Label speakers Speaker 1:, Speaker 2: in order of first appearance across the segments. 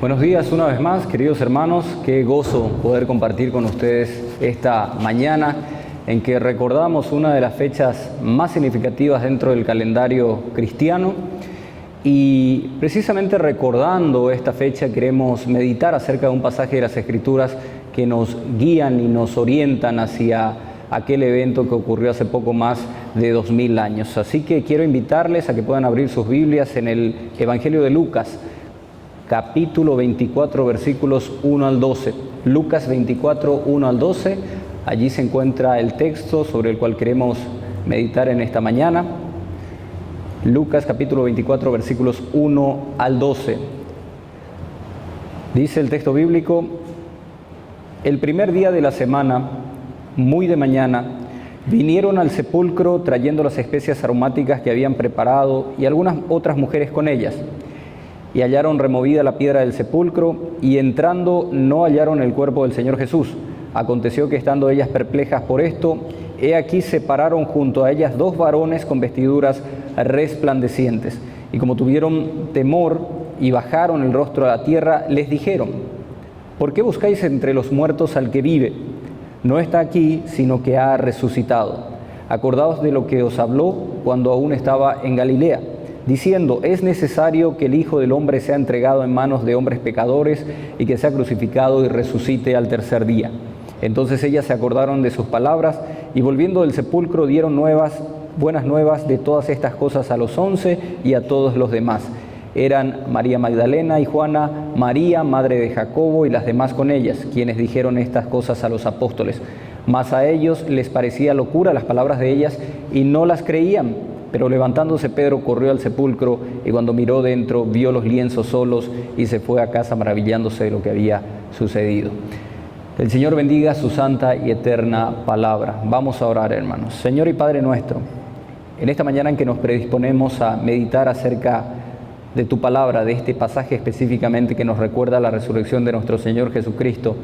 Speaker 1: Buenos días una vez más, queridos hermanos. Qué gozo poder compartir con ustedes esta mañana en que recordamos una de las fechas más significativas dentro del calendario cristiano. Y precisamente recordando esta fecha queremos meditar acerca de un pasaje de las Escrituras que nos guían y nos orientan hacia aquel evento que ocurrió hace poco más de 2000 años. Así que quiero invitarles a que puedan abrir sus Biblias en el Evangelio de Lucas, capítulo 24, versículos 1 al 12. Lucas 24, 1 al 12. Allí se encuentra el texto sobre el cual queremos meditar en esta mañana. Lucas capítulo 24, versículos 1 al 12. Dice el texto bíblico: el primer día de la semana, muy de mañana, vinieron al sepulcro trayendo las especias aromáticas que habían preparado y algunas otras mujeres con ellas. Y hallaron removida la piedra del sepulcro, y entrando no hallaron el cuerpo del Señor Jesús. Aconteció que estando ellas perplejas por esto, he aquí se pararon junto a ellas dos varones con vestiduras resplandecientes. Y como tuvieron temor y bajaron el rostro a la tierra, les dijeron: ¿por qué buscáis entre los muertos al que vive? No está aquí, sino que ha resucitado. Acordaos de lo que os habló cuando aún estaba en Galilea, diciendo: es necesario que el Hijo del Hombre sea entregado en manos de hombres pecadores y que sea crucificado y resucite al tercer día. Entonces ellas se acordaron de sus palabras y volviendo del sepulcro dieron buenas nuevas de todas estas cosas a los 11 y a todos los demás. Eran María Magdalena y Juana, María, madre de Jacobo, y las demás con ellas, quienes dijeron estas cosas a los apóstoles. Mas a ellos les parecía locura las palabras de ellas y no las creían. Pero levantándose Pedro corrió al sepulcro y cuando miró dentro vio los lienzos solos y se fue a casa maravillándose de lo que había sucedido. El Señor bendiga su santa y eterna palabra. Vamos a orar, hermanos. Señor y Padre nuestro, en esta mañana en que nos predisponemos a meditar acerca de tu palabra, de este pasaje específicamente que nos recuerda la resurrección de nuestro Señor Jesucristo,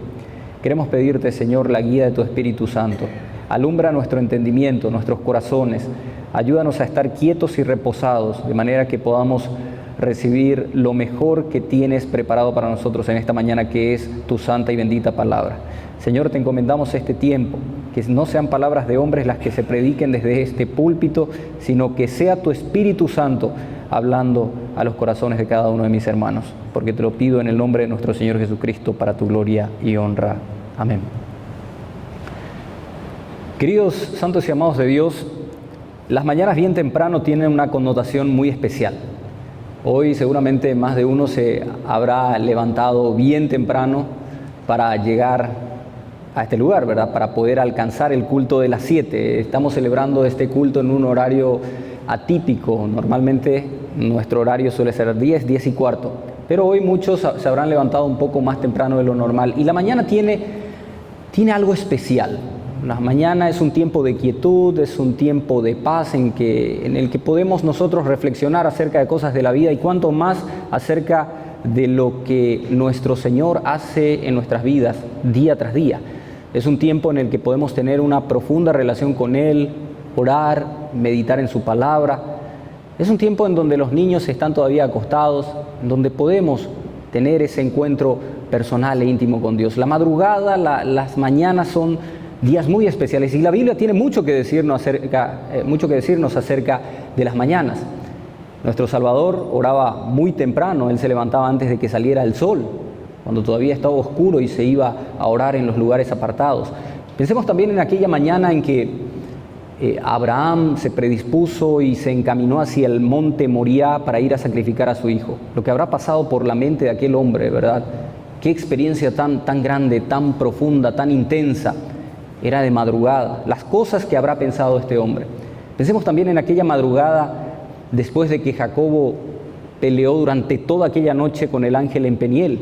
Speaker 1: queremos pedirte, Señor, la guía de tu Espíritu Santo. Alumbra nuestro entendimiento, nuestros corazones. Ayúdanos a estar quietos y reposados, de manera que podamos recibir lo mejor que tienes preparado para nosotros en esta mañana, que es tu santa y bendita palabra. Señor, te encomendamos este tiempo, que no sean palabras de hombres las que se prediquen desde este púlpito, sino que sea tu Espíritu Santo hablando a los corazones de cada uno de mis hermanos, porque te lo pido en el nombre de nuestro Señor Jesucristo, para tu gloria y honra. Amén. Queridos santos y amados de Dios, las mañanas bien temprano tienen una connotación muy especial. Hoy seguramente más de uno se habrá levantado bien temprano para llegar a este lugar, ¿verdad? Para poder alcanzar el culto de las 7. Estamos celebrando este culto en un horario atípico. Normalmente nuestro horario suele ser 10, 10 y cuarto. Pero hoy muchos se habrán levantado un poco más temprano de lo normal. Y la mañana tiene algo especial. La mañana es un tiempo de quietud, es un tiempo de paz en el que podemos nosotros reflexionar acerca de cosas de la vida y cuanto más acerca de lo que nuestro Señor hace en nuestras vidas día tras día. Es un tiempo en el que podemos tener una profunda relación con Él, orar, meditar en su palabra. Es un tiempo en donde los niños están todavía acostados, en donde podemos tener ese encuentro personal e íntimo con Dios. La madrugada, las mañanas son días muy especiales y la Biblia tiene mucho que decirnos acerca de las mañanas. Nuestro Salvador oraba muy temprano. Él se levantaba antes de que saliera el sol, cuando todavía estaba oscuro, y se iba a orar en los lugares apartados. Pensemos también en aquella mañana en que Abraham se predispuso y se encaminó hacia el monte Moriah para ir a sacrificar a su hijo. Lo que habrá pasado por la mente de aquel hombre, ¿verdad? Qué experiencia tan grande, tan profunda, tan intensa. Era de madrugada, las cosas que habrá pensado este hombre. Pensemos también en aquella madrugada después de que Jacobo peleó durante toda aquella noche con el ángel en Peniel.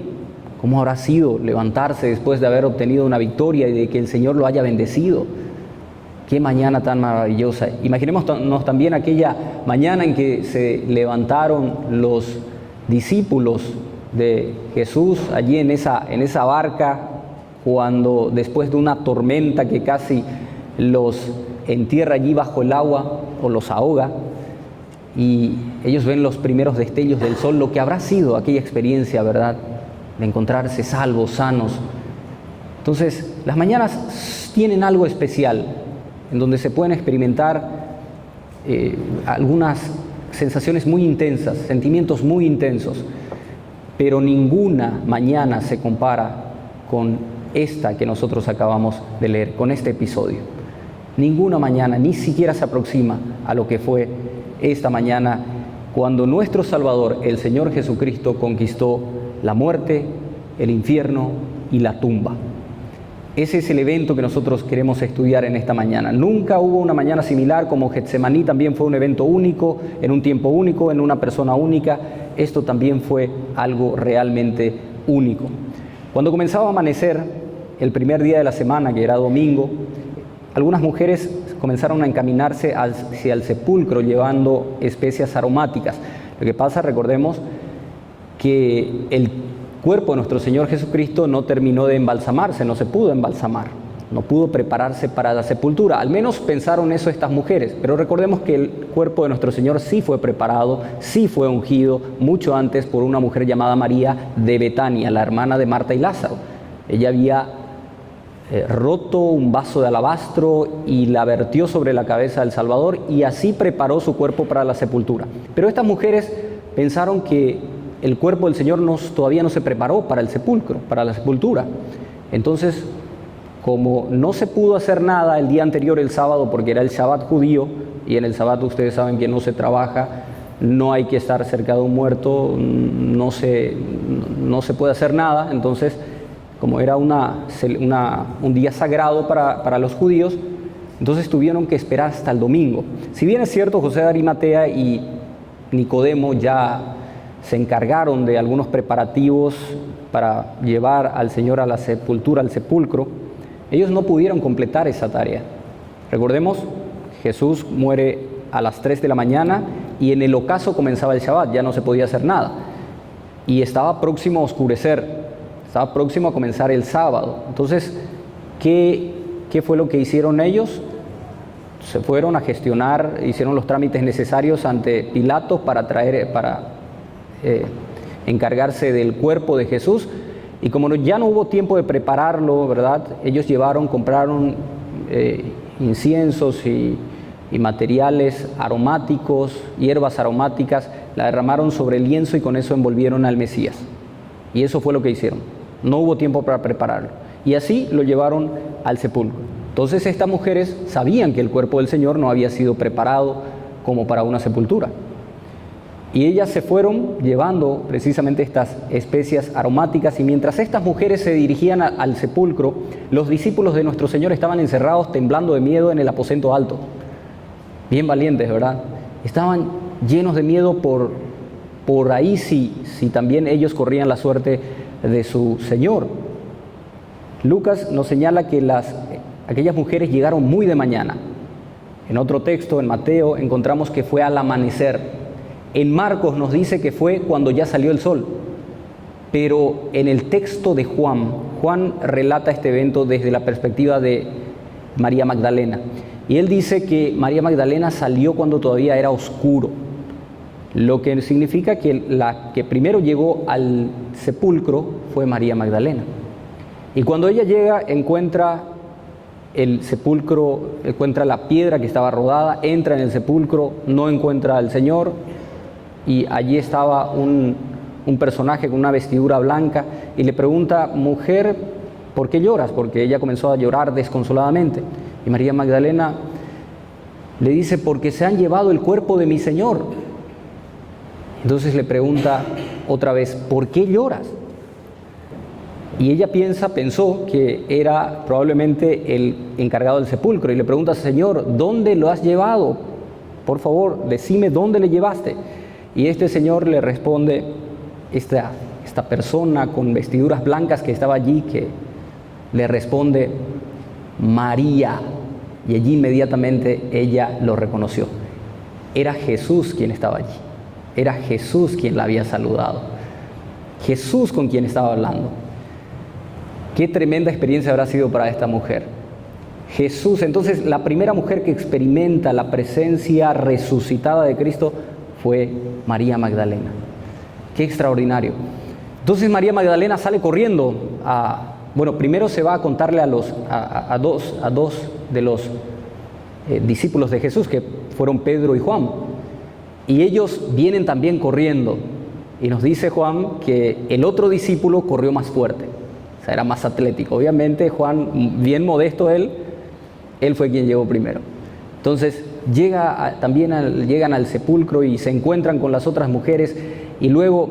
Speaker 1: ¿Cómo habrá sido levantarse después de haber obtenido una victoria y de que el Señor lo haya bendecido? ¡Qué mañana tan maravillosa! Imaginémonos también aquella mañana en que se levantaron los discípulos de Jesús allí en esa barca, cuando después de una tormenta que casi los entierra allí bajo el agua o los ahoga, y ellos ven los primeros destellos del sol, lo que habrá sido aquella experiencia, ¿verdad?, de encontrarse salvos, sanos. Entonces, las mañanas tienen algo especial, en donde se pueden experimentar algunas sensaciones muy intensas, sentimientos muy intensos, pero ninguna mañana se compara con esta que nosotros acabamos de leer, con este episodio. Ninguna mañana ni siquiera se aproxima a lo que fue esta mañana cuando nuestro Salvador, el Señor Jesucristo, conquistó la muerte, el infierno y la tumba. Ese es el evento que nosotros queremos estudiar en esta mañana. Nunca hubo una mañana similar, como Getsemaní también fue un evento único, en un tiempo único, en una persona única. Esto también fue algo realmente único. Cuando comenzaba a amanecer, el primer día de la semana, que era domingo, algunas mujeres comenzaron a encaminarse hacia el sepulcro llevando especias aromáticas. Lo que pasa, recordemos, que el cuerpo de nuestro Señor Jesucristo no terminó de embalsamarse, no se pudo embalsamar, no pudo prepararse para la sepultura. Al menos pensaron eso estas mujeres, pero recordemos que el cuerpo de nuestro Señor sí fue preparado, sí fue ungido mucho antes por una mujer llamada María de Betania, la hermana de Marta y Lázaro. Ella había roto un vaso de alabastro y la vertió sobre la cabeza del Salvador, y así preparó su cuerpo para la sepultura. Pero estas mujeres pensaron que el cuerpo del Señor todavía no se preparó para el sepulcro, para la sepultura. Entonces, como no se pudo hacer nada el día anterior, el sábado, porque era el Shabbat judío, y en el Shabbat ustedes saben que no se trabaja, no hay que estar cerca de un muerto, no se puede hacer nada. Entonces, como era un día sagrado para los judíos, entonces tuvieron que esperar hasta el domingo. Si bien es cierto, José de Arimatea y Nicodemo ya se encargaron de algunos preparativos para llevar al Señor a la sepultura, al sepulcro, ellos no pudieron completar esa tarea. Recordemos, Jesús muere a las 3 de la mañana y en el ocaso comenzaba el Shabbat, ya no se podía hacer nada. Y estaba próximo a oscurecer, estaba próximo a comenzar el sábado. Entonces, ¿qué fue lo que hicieron ellos? Se fueron a gestionar, hicieron los trámites necesarios ante Pilato para encargarse del cuerpo de Jesús, y como ya no hubo tiempo de prepararlo, ¿verdad?, ellos compraron inciensos y materiales aromáticos, hierbas aromáticas, la derramaron sobre el lienzo y con eso envolvieron al Mesías. Y eso fue lo que hicieron. No hubo tiempo para prepararlo. Y así lo llevaron al sepulcro. Entonces estas mujeres sabían que el cuerpo del Señor no había sido preparado como para una sepultura. Y ellas se fueron llevando precisamente estas especias aromáticas, y mientras estas mujeres se dirigían al sepulcro, los discípulos de nuestro Señor estaban encerrados temblando de miedo en el aposento alto. Bien valientes, ¿verdad? Estaban llenos de miedo por ahí si también ellos corrían la suerte de su Señor. Lucas nos señala que aquellas mujeres llegaron muy de mañana. En otro texto, en Mateo, encontramos que fue al amanecer. En Marcos nos dice que fue cuando ya salió el sol. Pero en el texto de Juan relata este evento desde la perspectiva de María Magdalena. Y él dice que María Magdalena salió cuando todavía era oscuro, lo que significa que la que primero llegó al sepulcro fue María Magdalena. Y cuando ella llega, encuentra el sepulcro, encuentra la piedra que estaba rodada, entra en el sepulcro, no encuentra al Señor, y allí estaba un personaje con una vestidura blanca, y le pregunta: mujer, ¿por qué lloras? Porque ella comenzó a llorar desconsoladamente. Y María Magdalena le dice: porque se han llevado el cuerpo de mi Señor. Entonces le pregunta otra vez: ¿por qué lloras? Y ella pensó que era probablemente el encargado del sepulcro, y le pregunta: Señor, ¿dónde lo has llevado? Por favor, decime dónde le llevaste. Y este señor le responde, esta persona con vestiduras blancas que estaba allí, que le responde: María. Y allí inmediatamente ella lo reconoció. Era Jesús quien estaba allí. Era Jesús quien la había saludado. Jesús con quien estaba hablando. Qué tremenda experiencia habrá sido para esta mujer. Jesús, entonces la primera mujer que experimenta la presencia resucitada de Cristo fue María Magdalena. Qué extraordinario. Entonces María Magdalena sale corriendo primero se va a contarle a dos de los discípulos de Jesús, que fueron Pedro y Juan. Y ellos vienen también corriendo. Y nos dice Juan que el otro discípulo corrió más fuerte, o sea, era más atlético. Obviamente Juan, bien modesto él fue quien llegó primero. Entonces llegan al sepulcro y se encuentran con las otras mujeres, y luego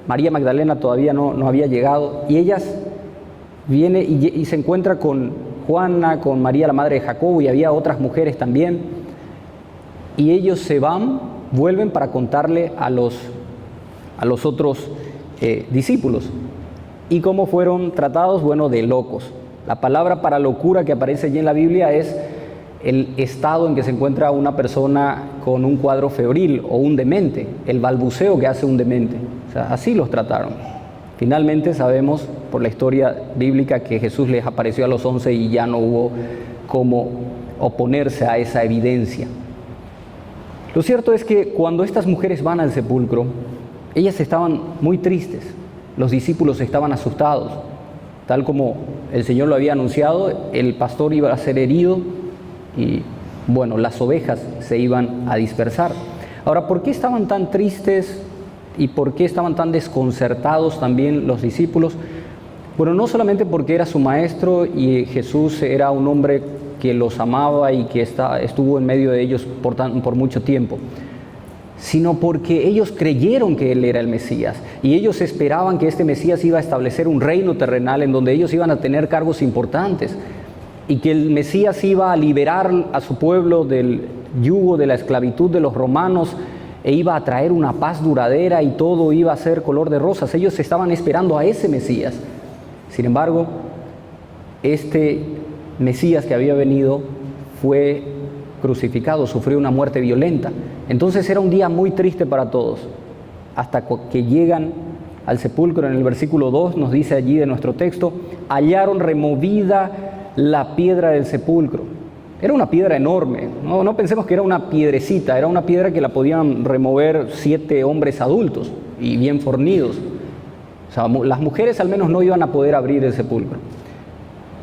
Speaker 1: María Magdalena todavía no había llegado, y ellas viene y se encuentra con Juana, con María la madre de Jacobo, y había otras mujeres también, y ellos vuelven para contarle a los otros discípulos. ¿Y cómo fueron tratados? Bueno, de locos. La palabra para locura que aparece allí en la Biblia es el estado en que se encuentra una persona con un cuadro febril o un demente, el balbuceo que hace un demente. O sea, así los trataron. Finalmente sabemos por la historia bíblica que Jesús les apareció a los 11 y ya no hubo cómo oponerse a esa evidencia. Lo cierto es que cuando estas mujeres van al sepulcro, ellas estaban muy tristes, los discípulos estaban asustados, tal como el Señor lo había anunciado. El pastor iba a ser herido y las ovejas se iban a dispersar. Ahora, ¿por qué estaban tan tristes y por qué estaban tan desconcertados también los discípulos? Bueno, no solamente porque era su maestro y Jesús era un hombre que los amaba y que estuvo en medio de ellos por mucho tiempo, sino porque ellos creyeron que Él era el Mesías, y ellos esperaban que este Mesías iba a establecer un reino terrenal en donde ellos iban a tener cargos importantes, y que el Mesías iba a liberar a su pueblo del yugo de la esclavitud de los romanos, e iba a traer una paz duradera y todo iba a ser color de rosas. Ellos estaban esperando a ese Mesías. Sin embargo, este Mesías que había venido fue crucificado, sufrió una muerte violenta. Entonces era un día muy triste para todos, hasta que llegan al sepulcro. En el versículo 2 nos dice allí de nuestro texto: hallaron removida la piedra del sepulcro. Era una piedra enorme, no pensemos que era una piedrecita, era una piedra que la podían remover 7 hombres adultos y bien fornidos. O sea, las mujeres al menos no iban a poder abrir el sepulcro.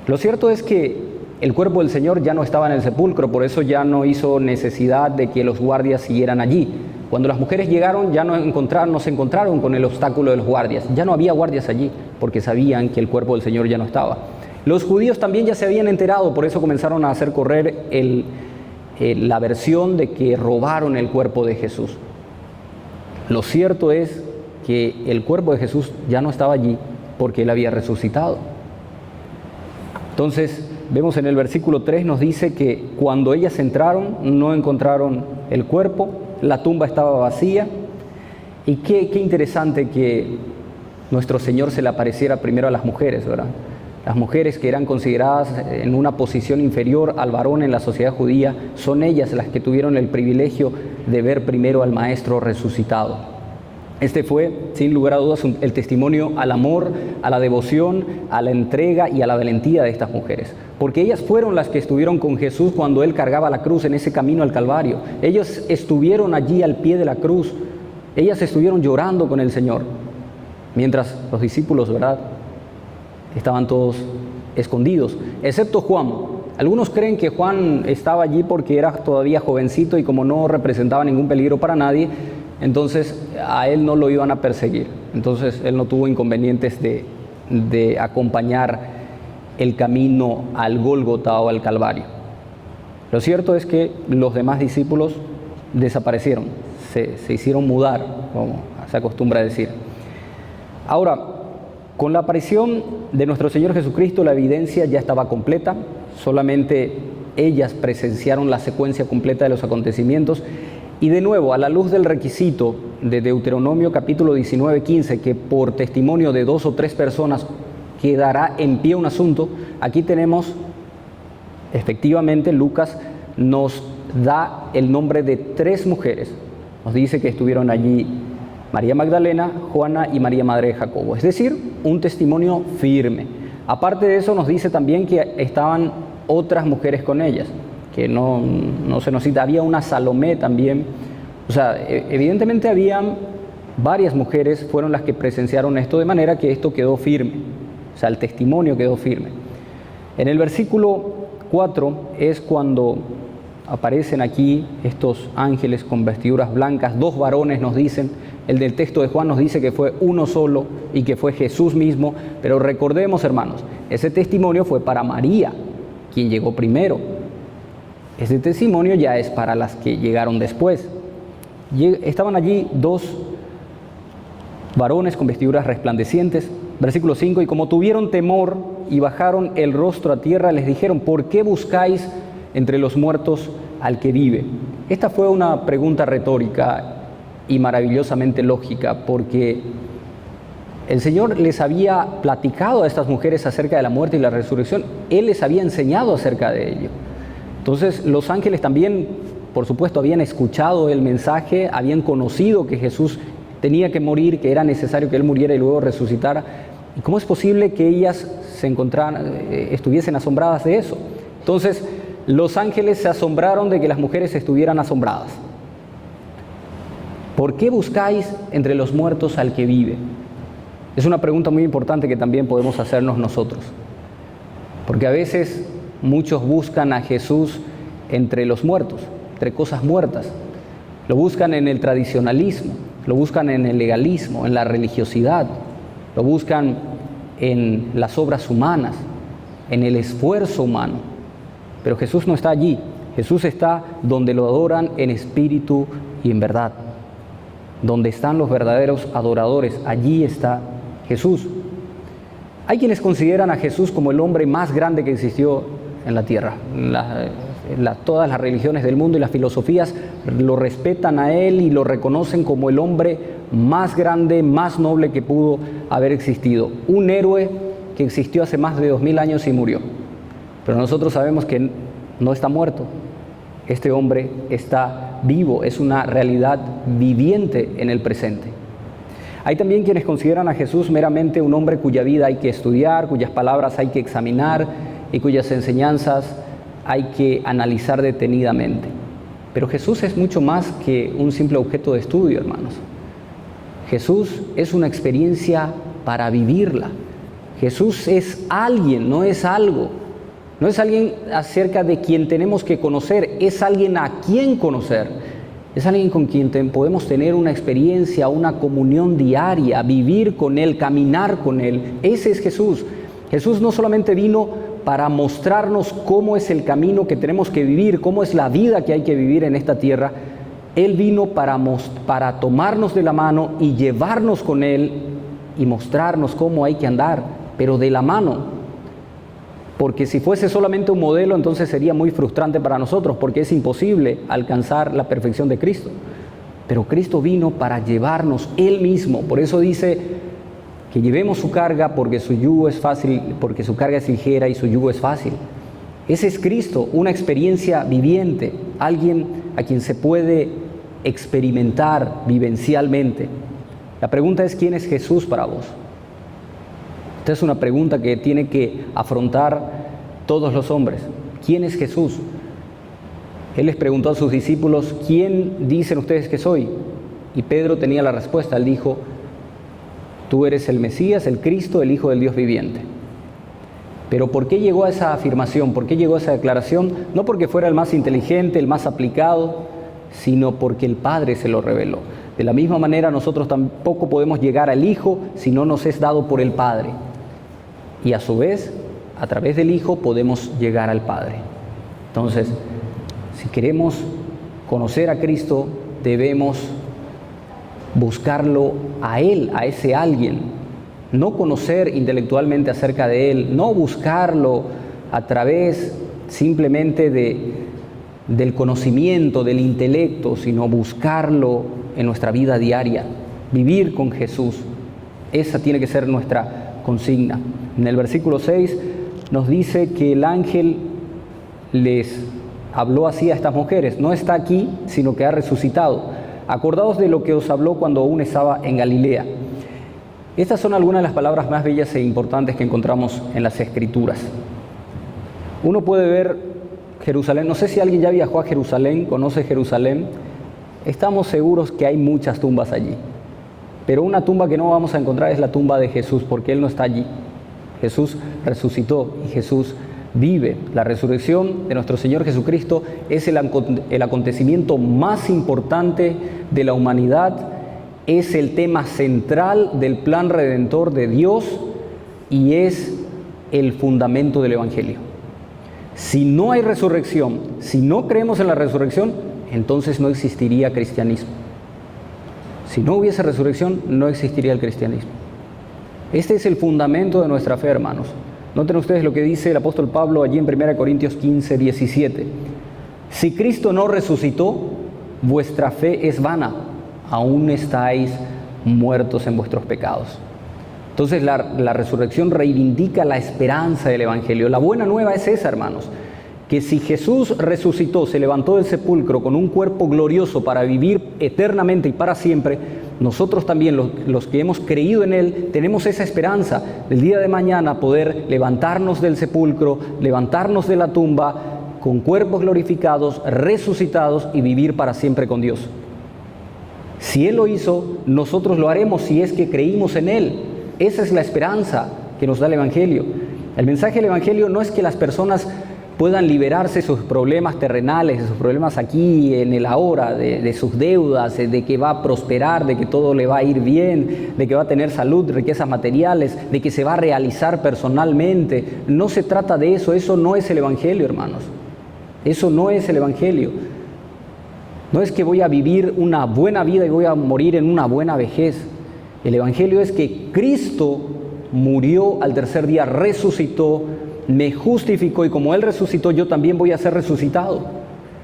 Speaker 1: Lo cierto es que el cuerpo del Señor ya no estaba en el sepulcro, por eso ya no hizo necesidad de que los guardias siguieran allí. Cuando las mujeres llegaron ya no se encontraron con el obstáculo de los guardias, ya no había guardias allí, porque sabían que el cuerpo del Señor ya no estaba. Los judíos también ya se habían enterado, por eso comenzaron a hacer correr la versión de que robaron el cuerpo de Jesús. Lo cierto es que el cuerpo de Jesús ya no estaba allí porque Él había resucitado. Entonces, vemos en el versículo 3 nos dice que cuando ellas entraron no encontraron el cuerpo, la tumba estaba vacía. Y qué interesante que nuestro Señor se le apareciera primero a las mujeres, ¿verdad? Las mujeres que eran consideradas en una posición inferior al varón en la sociedad judía, son ellas las que tuvieron el privilegio de ver primero al Maestro resucitado. Este fue, sin lugar a dudas, el testimonio al amor, a la devoción, a la entrega y a la valentía de estas mujeres. Porque ellas fueron las que estuvieron con Jesús cuando Él cargaba la cruz en ese camino al Calvario. Ellos estuvieron allí al pie de la cruz. Ellas estuvieron llorando con el Señor. Mientras los discípulos, ¿verdad?, estaban todos escondidos, excepto Juan. Algunos creen que Juan estaba allí porque era todavía jovencito y como no representaba ningún peligro para nadie, entonces a él no lo iban a perseguir. Entonces él no tuvo inconvenientes de acompañar el camino al Gólgota o al Calvario. Lo cierto es que los demás discípulos desaparecieron, se hicieron mudar, como se acostumbra a decir. Ahora, con la aparición de nuestro Señor Jesucristo, la evidencia ya estaba completa. Solamente ellas presenciaron la secuencia completa de los acontecimientos. Y de nuevo, a la luz del requisito de Deuteronomio capítulo 19, 15, que por testimonio de 2 o 3 personas quedará en pie un asunto, aquí tenemos, efectivamente, Lucas nos da el nombre de 3 mujeres. Nos dice que estuvieron allí María Magdalena, Juana y María madre de Jacobo, es decir, un testimonio firme. Aparte de eso, nos dice también que estaban otras mujeres con ellas, que no se nos cita. Había una Salomé también. O sea, evidentemente habían varias mujeres, fueron las que presenciaron esto, de manera que esto quedó firme. O sea, el testimonio quedó firme. En el versículo 4 es cuando aparecen aquí estos ángeles con vestiduras blancas, 2 varones nos dicen. El del texto de Juan nos dice que fue uno solo y que fue Jesús mismo, pero recordemos, hermanos, ese testimonio fue para María, quien llegó primero. Ese testimonio ya es para las que llegaron después. Estaban allí 2 varones con vestiduras resplandecientes. Versículo 5, y como tuvieron temor y bajaron el rostro a tierra, les dijeron: ¿por qué buscáis entre los muertos al que vive? Esta fue una pregunta retórica y maravillosamente lógica, porque el Señor les había platicado a estas mujeres acerca de la muerte y la resurrección. Él les había enseñado acerca de ello. Entonces los ángeles también, por supuesto, habían escuchado el mensaje, habían conocido que Jesús tenía que morir, que era necesario que Él muriera y luego resucitara. ¿Y cómo es posible que ellas estuviesen asombradas de eso? Entonces los ángeles se asombraron de que las mujeres estuvieran asombradas. ¿Por qué buscáis entre los muertos al que vive? Es una pregunta muy importante que también podemos hacernos nosotros. Porque a veces muchos buscan a Jesús entre los muertos, entre cosas muertas. Lo buscan en el tradicionalismo, lo buscan en el legalismo, en la religiosidad, lo buscan en las obras humanas, en el esfuerzo humano. Pero Jesús no está allí. Jesús está donde lo adoran en espíritu y en verdad. Donde están los verdaderos adoradores, allí está Jesús. Hay quienes consideran a Jesús como el hombre más grande que existió en la tierra. Todas las religiones del mundo y las filosofías lo respetan a Él y lo reconocen como el hombre más grande, más noble que pudo haber existido. Un héroe que existió hace más de 2000 años y murió. Pero nosotros sabemos que no está muerto. Este hombre está vivo, es una realidad viviente en el presente. Hay también quienes consideran a Jesús meramente un hombre cuya vida hay que estudiar, cuyas palabras hay que examinar y cuyas enseñanzas hay que analizar detenidamente. Pero Jesús es mucho más que un simple objeto de estudio, hermanos. Jesús es una experiencia para vivirla. Jesús es alguien, no es algo. No es alguien acerca de quien tenemos que conocer, es alguien a quien conocer. Es alguien con quien podemos tener una experiencia, una comunión diaria, vivir con Él, caminar con Él. Ese es Jesús. Jesús no solamente vino para mostrarnos cómo es el camino que tenemos que vivir, cómo es la vida que hay que vivir en esta tierra. Él vino para tomarnos de la mano y llevarnos con Él y mostrarnos cómo hay que andar, pero de la mano. Porque si fuese solamente un modelo, entonces sería muy frustrante para nosotros, porque es imposible alcanzar la perfección de Cristo. Pero Cristo vino para llevarnos Él mismo. Por eso dice que llevemos su carga, porque su yugo es fácil, porque su carga es ligera y su yugo es fácil. Ese es Cristo, una experiencia viviente, alguien a quien se puede experimentar vivencialmente. La pregunta es: ¿quién es Jesús para vos? Esta es una pregunta que tiene que afrontar todos los hombres. ¿Quién es Jesús? Él les preguntó a sus discípulos: ¿quién dicen ustedes que soy? Y Pedro tenía la respuesta. Él dijo: tú eres el Mesías, el Cristo, el Hijo del Dios viviente. Pero ¿por qué llegó a esa afirmación? ¿Por qué llegó a esa declaración? No porque fuera el más inteligente, el más aplicado, sino porque el Padre se lo reveló. De la misma manera, nosotros tampoco podemos llegar al Hijo si no nos es dado por el Padre. Y a su vez, a través del Hijo podemos llegar al Padre. Entonces, si queremos conocer a Cristo, debemos buscarlo a Él, a ese alguien. No conocer intelectualmente acerca de Él, no buscarlo a través simplemente del conocimiento, del intelecto, sino buscarlo en nuestra vida diaria, vivir con Jesús. Esa tiene que ser nuestra consigna. En el versículo 6 nos dice que el ángel les habló así a estas mujeres: no está aquí, sino que ha resucitado. Acordaos de lo que os habló cuando aún estaba en Galilea. Estas son algunas de las palabras más bellas e importantes que encontramos en las Escrituras. Uno puede ver Jerusalén, no sé si alguien ya viajó a Jerusalén, conoce Jerusalén, estamos seguros que hay muchas tumbas allí, pero una tumba que no vamos a encontrar es la tumba de Jesús, porque Él no está allí. Jesús resucitó y Jesús vive. La resurrección de nuestro Señor Jesucristo es el acontecimiento más importante de la humanidad, es el tema central del plan redentor de Dios y es el fundamento del Evangelio. Si no hay resurrección, si no creemos en la resurrección, entonces no existiría cristianismo. Si no hubiese resurrección, no existiría el cristianismo. Este es el fundamento de nuestra fe, hermanos. Noten ustedes lo que dice el apóstol Pablo allí en 1 Corintios 15, 17. Si Cristo no resucitó, vuestra fe es vana, aún estáis muertos en vuestros pecados. Entonces la resurrección reivindica la esperanza del Evangelio. La buena nueva es esa, hermanos, que si Jesús resucitó, se levantó del sepulcro con un cuerpo glorioso para vivir eternamente y para siempre, nosotros también, los que hemos creído en Él, tenemos esa esperanza del día de mañana poder levantarnos del sepulcro, levantarnos de la tumba con cuerpos glorificados, resucitados y vivir para siempre con Dios. Si Él lo hizo, nosotros lo haremos si es que creímos en Él. Esa es la esperanza que nos da el Evangelio. El mensaje del Evangelio no es que las personas puedan liberarse de sus problemas terrenales, de sus problemas aquí en el ahora, de sus deudas, de que va a prosperar, de que todo le va a ir bien, de que va a tener salud, riquezas materiales, de que se va a realizar personalmente. No se trata de eso, eso no es el Evangelio, hermanos. Eso no es el Evangelio. No es que voy a vivir una buena vida y voy a morir en una buena vejez. El Evangelio es que Cristo murió al tercer día, resucitó, me justificó y como Él resucitó, yo también voy a ser resucitado.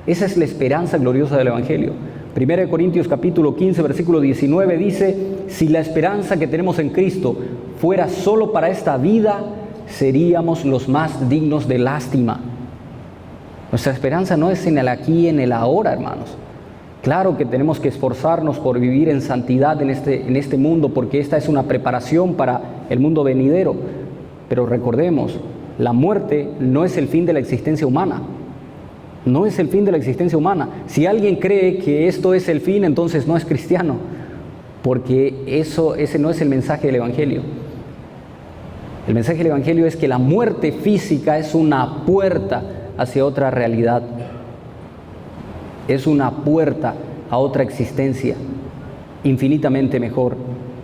Speaker 1: Esa es la esperanza gloriosa del Evangelio. 1 Corintios capítulo 15, versículo 19 dice, si la esperanza que tenemos en Cristo fuera solo para esta vida, seríamos los más dignos de lástima. Nuestra esperanza no es en el aquí y en el ahora, hermanos. Claro que tenemos que esforzarnos por vivir en santidad en este mundo, porque esta es una preparación para el mundo venidero. Pero recordemos, la muerte no es el fin de la existencia humana. No es el fin de la existencia humana. Si alguien cree que esto es el fin, entonces no es cristiano, porque ese no es el mensaje del Evangelio. El mensaje del Evangelio es que la muerte física es una puerta hacia otra realidad. Es una puerta a otra existencia infinitamente mejor,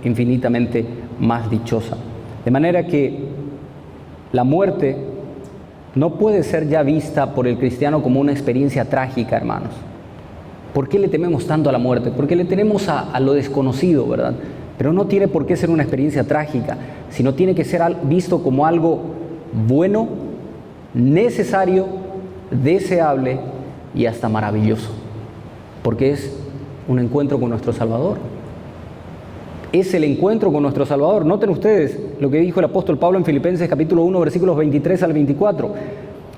Speaker 1: infinitamente más dichosa. De manera que la muerte no puede ser ya vista por el cristiano como una experiencia trágica, hermanos. ¿Por qué le tememos tanto a la muerte? Porque le tenemos a lo desconocido, ¿verdad? Pero no tiene por qué ser una experiencia trágica, sino tiene que ser visto como algo bueno, necesario, deseable y hasta maravilloso, porque es un encuentro con nuestro Salvador. Es el encuentro con nuestro Salvador. Noten ustedes lo que dijo el apóstol Pablo en Filipenses capítulo 1, versículos 23 al 24.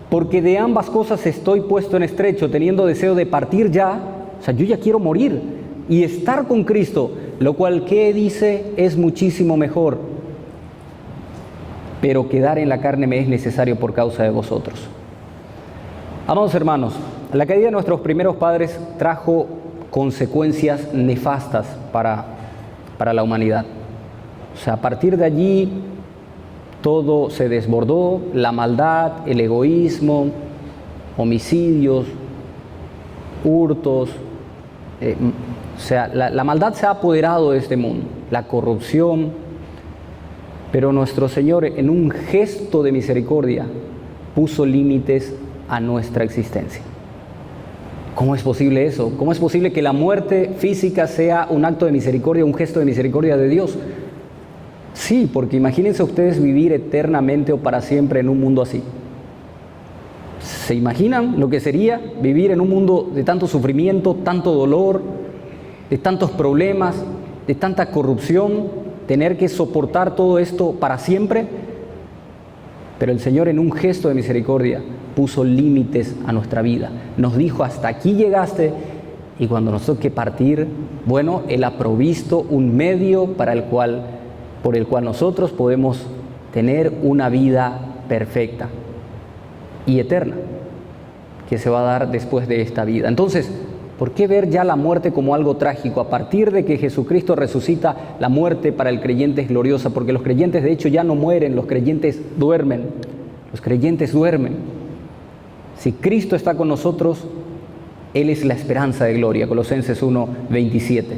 Speaker 1: Porque de ambas cosas estoy puesto en estrecho, teniendo deseo de partir ya, o sea, yo ya quiero morir y estar con Cristo, lo cual, ¿qué dice? Es muchísimo mejor. Pero quedar en la carne me es necesario por causa de vosotros. Amados hermanos, la caída de nuestros primeros padres trajo consecuencias nefastas para la humanidad. O sea, a partir de allí todo se desbordó, la maldad, el egoísmo, homicidios, hurtos, o sea, la maldad se ha apoderado de este mundo, la corrupción, pero nuestro Señor en un gesto de misericordia puso límites a nuestra existencia. ¿Cómo es posible eso? ¿Cómo es posible que la muerte física sea un acto de misericordia, un gesto de misericordia de Dios? Sí, porque imagínense ustedes vivir eternamente o para siempre en un mundo así. ¿Se imaginan lo que sería vivir en un mundo de tanto sufrimiento, tanto dolor, de tantos problemas, de tanta corrupción, tener que soportar todo esto para siempre? Pero el Señor, en un gesto de misericordia, puso límites a nuestra vida. Nos dijo, hasta aquí llegaste, y cuando nos toque partir, bueno, Él ha provisto un medio por el cual nosotros podemos tener una vida perfecta. y eterna que se va a dar después de esta vida. Entonces, ¿por qué ver ya la muerte como algo trágico? A partir de que Jesucristo resucita, la muerte para el creyente es gloriosa, porque los creyentes de hecho ya no mueren, los creyentes duermen. Los creyentes duermen. Si Cristo está con nosotros, Él es la esperanza de gloria. Colosenses 1:27.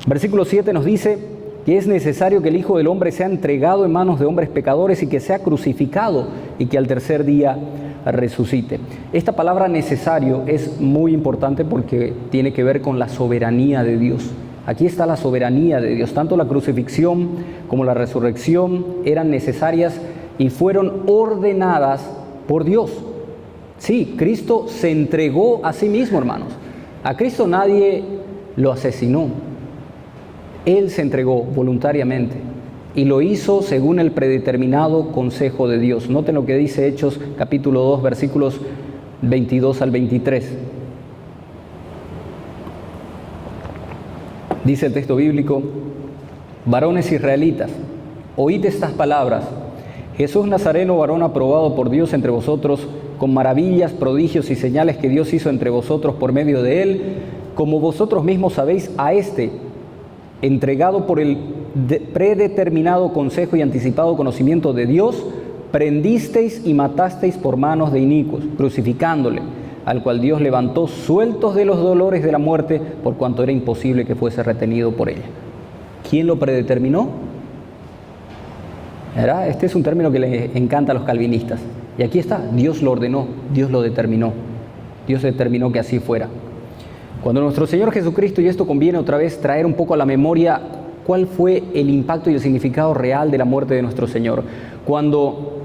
Speaker 1: Versículo 7 nos dice que es necesario que el Hijo del Hombre sea entregado en manos de hombres pecadores y que sea crucificado y que al tercer día resucite. Esta palabra necesario es muy importante porque tiene que ver con la soberanía de Dios. Aquí está la soberanía de Dios. Tanto la crucifixión como la resurrección eran necesarias y fueron ordenadas por Dios. Sí, Cristo se entregó a sí mismo, hermanos. A Cristo nadie lo asesinó. Él se entregó voluntariamente y lo hizo según el predeterminado consejo de Dios. Noten lo que dice Hechos capítulo 2, versículos 22 al 23. Dice el texto bíblico: varones israelitas, oíd estas palabras. Jesús Nazareno, varón aprobado por Dios entre vosotros, con maravillas, prodigios y señales que Dios hizo entre vosotros por medio de él, como vosotros mismos sabéis, a este, entregado por el predeterminado consejo y anticipado conocimiento de Dios, prendisteis y matasteis por manos de inicuos, crucificándole, al cual Dios levantó sueltos de los dolores de la muerte, por cuanto era imposible que fuese retenido por ella. ¿Quién lo predeterminó? ¿Verdad? Este es un término que les encanta a los calvinistas. Y aquí está, Dios lo ordenó, Dios lo determinó. Dios determinó que así fuera. Cuando nuestro Señor Jesucristo, y esto conviene otra vez traer un poco a la memoria cuál fue el impacto y el significado real de la muerte de nuestro Señor. Cuando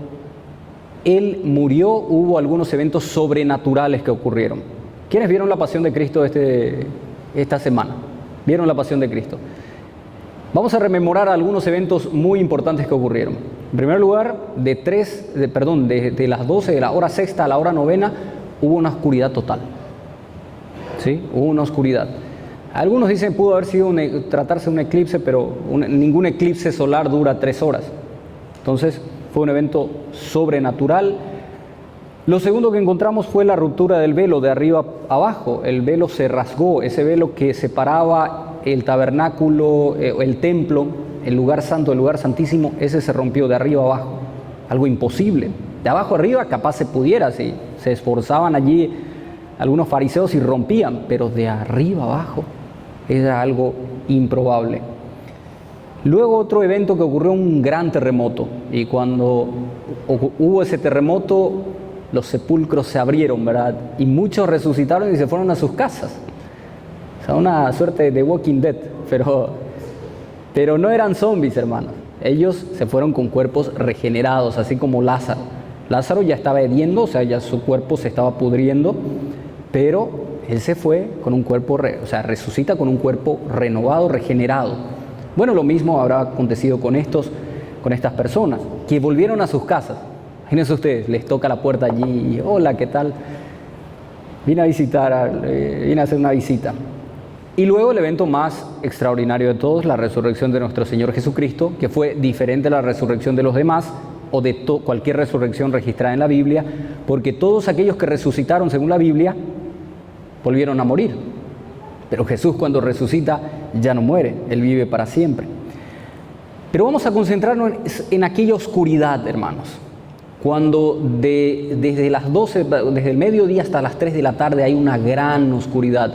Speaker 1: Él murió, hubo algunos eventos sobrenaturales que ocurrieron. ¿Quiénes vieron la pasión de Cristo esta semana? ¿Vieron la pasión de Cristo? Vamos a rememorar algunos eventos muy importantes que ocurrieron. En primer lugar, de las 12 de la hora sexta a la hora novena, hubo una oscuridad total. ¿Sí? Hubo una oscuridad. Algunos dicen pudo haber sido tratarse de un eclipse, pero ningún eclipse solar dura 3 horas. Entonces fue un evento sobrenatural. Lo segundo que encontramos fue la ruptura del velo de arriba abajo. El velo se rasgó, ese velo que separaba el tabernáculo, el templo, el lugar santo, el lugar santísimo, ese se rompió de arriba abajo. Algo imposible. De abajo arriba capaz se pudiera, si se esforzaban allí algunos fariseos y rompían, pero de arriba abajo era algo improbable. Luego otro evento que ocurrió, un gran terremoto, y cuando hubo ese terremoto los sepulcros se abrieron, ¿verdad? Y muchos resucitaron y se fueron a sus casas. O sea, una suerte de Walking Dead, pero no eran zombies, hermanos. Ellos se fueron con cuerpos regenerados, así como Lázaro. Lázaro ya estaba hediendo, o sea, ya su cuerpo se estaba pudriendo, pero él se fue con un cuerpo, resucita con un cuerpo renovado, regenerado. Bueno, lo mismo habrá acontecido con estas personas, que volvieron a sus casas. Imagínense ustedes, les toca la puerta allí, y, hola, ¿qué tal? Vine a hacer una visita. Y luego el evento más extraordinario de todos, la resurrección de nuestro Señor Jesucristo, que fue diferente a la resurrección de los demás, o de cualquier resurrección registrada en la Biblia, porque todos aquellos que resucitaron según la Biblia, volvieron a morir. Pero Jesús, cuando resucita, ya no muere, Él vive para siempre. Pero vamos a concentrarnos en aquella oscuridad, hermanos. Cuando desde las 12, desde el mediodía hasta las 3 de la tarde hay una gran oscuridad.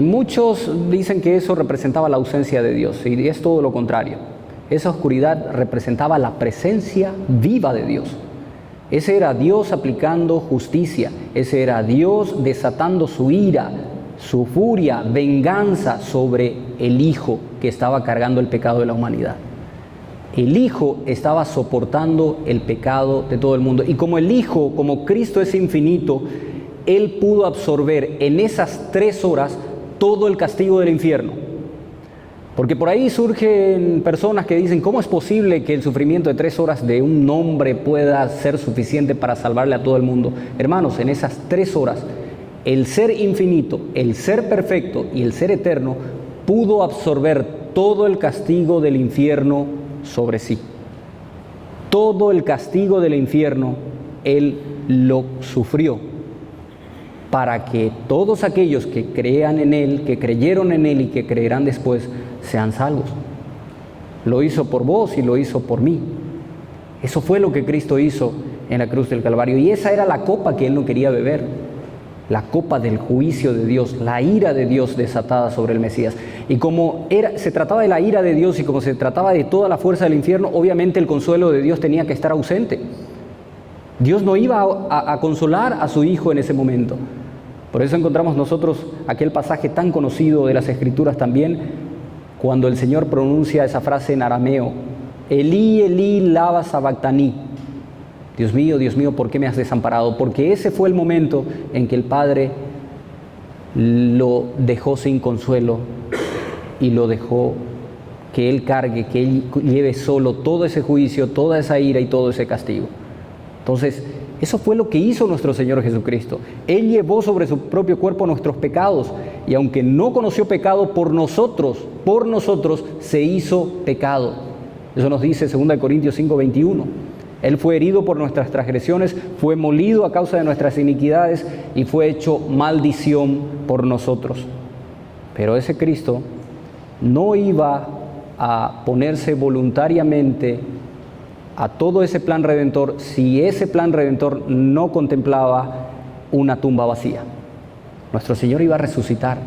Speaker 1: Muchos dicen que eso representaba la ausencia de Dios, y es todo lo contrario. Esa oscuridad representaba la presencia viva de Dios. Ese era Dios aplicando justicia, ese era Dios desatando su ira, su furia, venganza sobre el Hijo que estaba cargando el pecado de la humanidad. El Hijo estaba soportando el pecado de todo el mundo. Y como el Hijo, como Cristo es infinito, Él pudo absorber en esas 3 horas todo el castigo del infierno. Porque por ahí surgen personas que dicen, ¿cómo es posible que el sufrimiento de 3 horas de un hombre pueda ser suficiente para salvarle a todo el mundo? Hermanos, en esas 3 horas, el ser infinito, el ser perfecto y el ser eterno pudo absorber todo el castigo del infierno sobre sí. Todo el castigo del infierno Él lo sufrió para que todos aquellos que crean en Él, que creyeron en Él y que creerán después, sean salvos. Lo hizo por vos y lo hizo por mí. Eso fue lo que Cristo hizo en la cruz del Calvario. Y esa era la copa que Él no quería beber. La copa del juicio de Dios, la ira de Dios desatada sobre el Mesías. Y como se trataba de la ira de Dios y como se trataba de toda la fuerza del infierno, obviamente el consuelo de Dios tenía que estar ausente. Dios no iba a consolar a su Hijo en ese momento. Por eso encontramos nosotros aquel pasaje tan conocido de las Escrituras también, cuando el Señor pronuncia esa frase en arameo: Elí, Elí, lama sabactani. Dios mío, ¿por qué me has desamparado? Porque ese fue el momento en que el Padre lo dejó sin consuelo y lo dejó que Él cargue, que Él lleve solo todo ese juicio, toda esa ira y todo ese castigo. Entonces, eso fue lo que hizo nuestro Señor Jesucristo. Él llevó sobre su propio cuerpo nuestros pecados, y aunque no conoció pecado, por nosotros se hizo pecado. Eso nos dice 2 Corintios 5:21. Él fue herido por nuestras transgresiones, fue molido a causa de nuestras iniquidades y fue hecho maldición por nosotros. Pero ese Cristo no iba a ponerse voluntariamente a todo ese plan redentor si ese plan redentor no contemplaba una tumba vacía. Nuestro Señor iba a resucitar,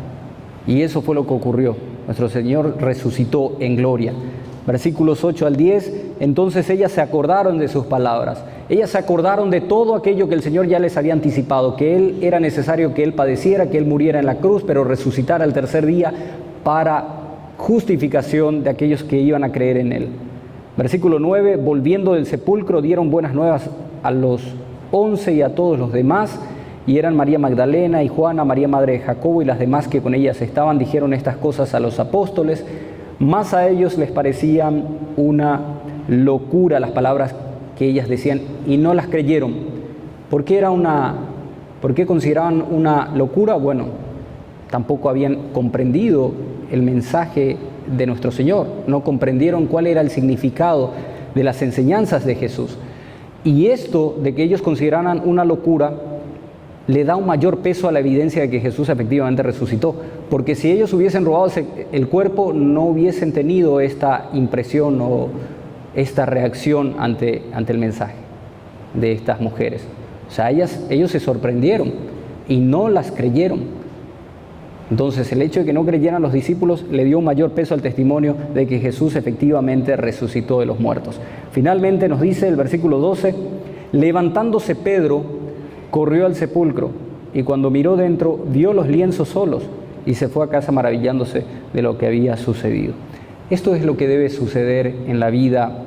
Speaker 1: y eso fue lo que ocurrió. Nuestro Señor resucitó en gloria. Versículos 8 al 10, entonces ellas se acordaron de sus palabras. Ellas se acordaron de todo aquello que el Señor ya les había anticipado, que era necesario que Él padeciera, que Él muriera en la cruz, pero resucitara al tercer día para justificación de aquellos que iban a creer en Él. Versículo 9, volviendo del sepulcro, dieron buenas nuevas a los 11 y a todos los demás, y eran María Magdalena y Juana, María madre de Jacobo y las demás que con ellas estaban. Dijeron estas cosas a los apóstoles, más a ellos les parecían una locura las palabras que ellas decían y no las creyeron. ¿Por qué consideraban una locura? Bueno, tampoco habían comprendido el mensaje de nuestro Señor, no comprendieron cuál era el significado de las enseñanzas de Jesús. Y esto de que ellos consideraran una locura le da un mayor peso a la evidencia de que Jesús efectivamente resucitó, porque si ellos hubiesen robado el cuerpo, no hubiesen tenido esta impresión o esta reacción ante el mensaje de estas mujeres. O sea, ellos se sorprendieron y no las creyeron. Entonces, el hecho de que no creyeran los discípulos le dio un mayor peso al testimonio de que Jesús efectivamente resucitó de los muertos. Finalmente nos dice el versículo 12, levantándose Pedro, corrió al sepulcro y cuando miró dentro vio los lienzos solos y se fue a casa maravillándose de lo que había sucedido. Esto es lo que debe suceder en la vida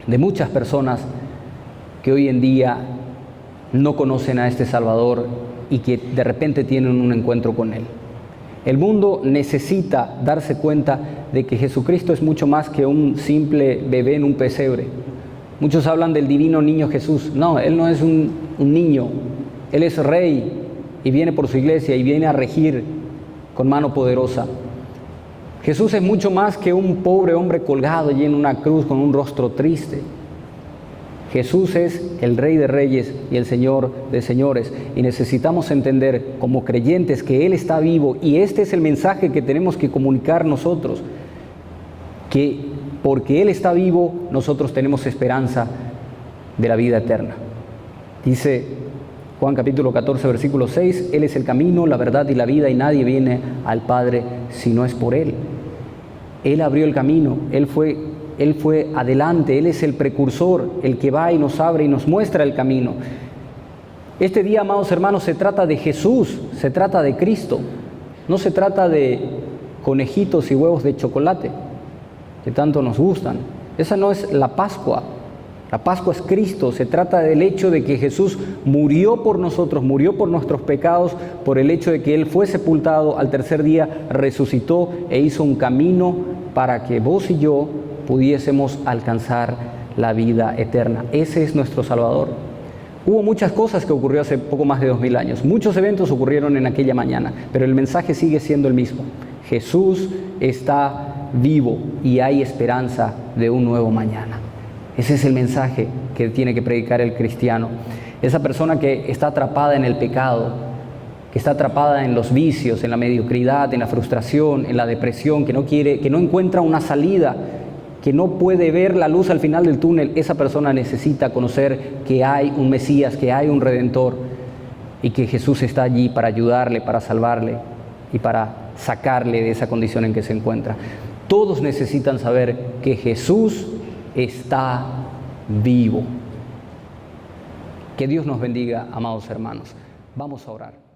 Speaker 1: de muchas personas que hoy en día no conocen a este Salvador y que de repente tienen un encuentro con Él. El mundo necesita darse cuenta de que Jesucristo es mucho más que un simple bebé en un pesebre. Muchos hablan del divino niño Jesús. No, Él no es un niño. Él es rey y viene por su iglesia y viene a regir con mano poderosa. Jesús es mucho más que un pobre hombre colgado allí en una cruz con un rostro triste. Jesús es el Rey de Reyes y el Señor de Señores, y necesitamos entender como creyentes que Él está vivo, y este es el mensaje que tenemos que comunicar nosotros, que porque Él está vivo, nosotros tenemos esperanza de la vida eterna. Dice Juan capítulo 14, versículo 6, Él es el camino, la verdad y la vida, y nadie viene al Padre si no es por Él. Él abrió el camino, Él fue adelante, Él es el precursor, el que va y nos abre y nos muestra el camino. Este día, amados hermanos, se trata de Jesús, se trata de Cristo, no se trata de conejitos y huevos de chocolate que tanto nos gustan. Esa no es la Pascua. La Pascua es Cristo. Se trata del hecho de que Jesús murió por nosotros, murió por nuestros pecados, por el hecho de que Él fue sepultado, al tercer día resucitó e hizo un camino para que vos y yo pudiésemos alcanzar la vida eterna. Ese es nuestro Salvador. Hubo muchas cosas que ocurrió hace poco más de 2000 años. Muchos eventos ocurrieron en aquella mañana, pero el mensaje sigue siendo el mismo. Jesús está vivo y hay esperanza de un nuevo mañana. Ese es el mensaje que tiene que predicar el cristiano. Esa persona que está atrapada en el pecado, que está atrapada en los vicios, en la mediocridad, en la frustración, en la depresión, que no encuentra una salida, que no puede ver la luz al final del túnel, esa persona necesita conocer que hay un Mesías, que hay un Redentor y que Jesús está allí para ayudarle, para salvarle y para sacarle de esa condición en que se encuentra. Todos necesitan saber que Jesús está vivo. Que Dios nos bendiga, amados hermanos. Vamos a orar.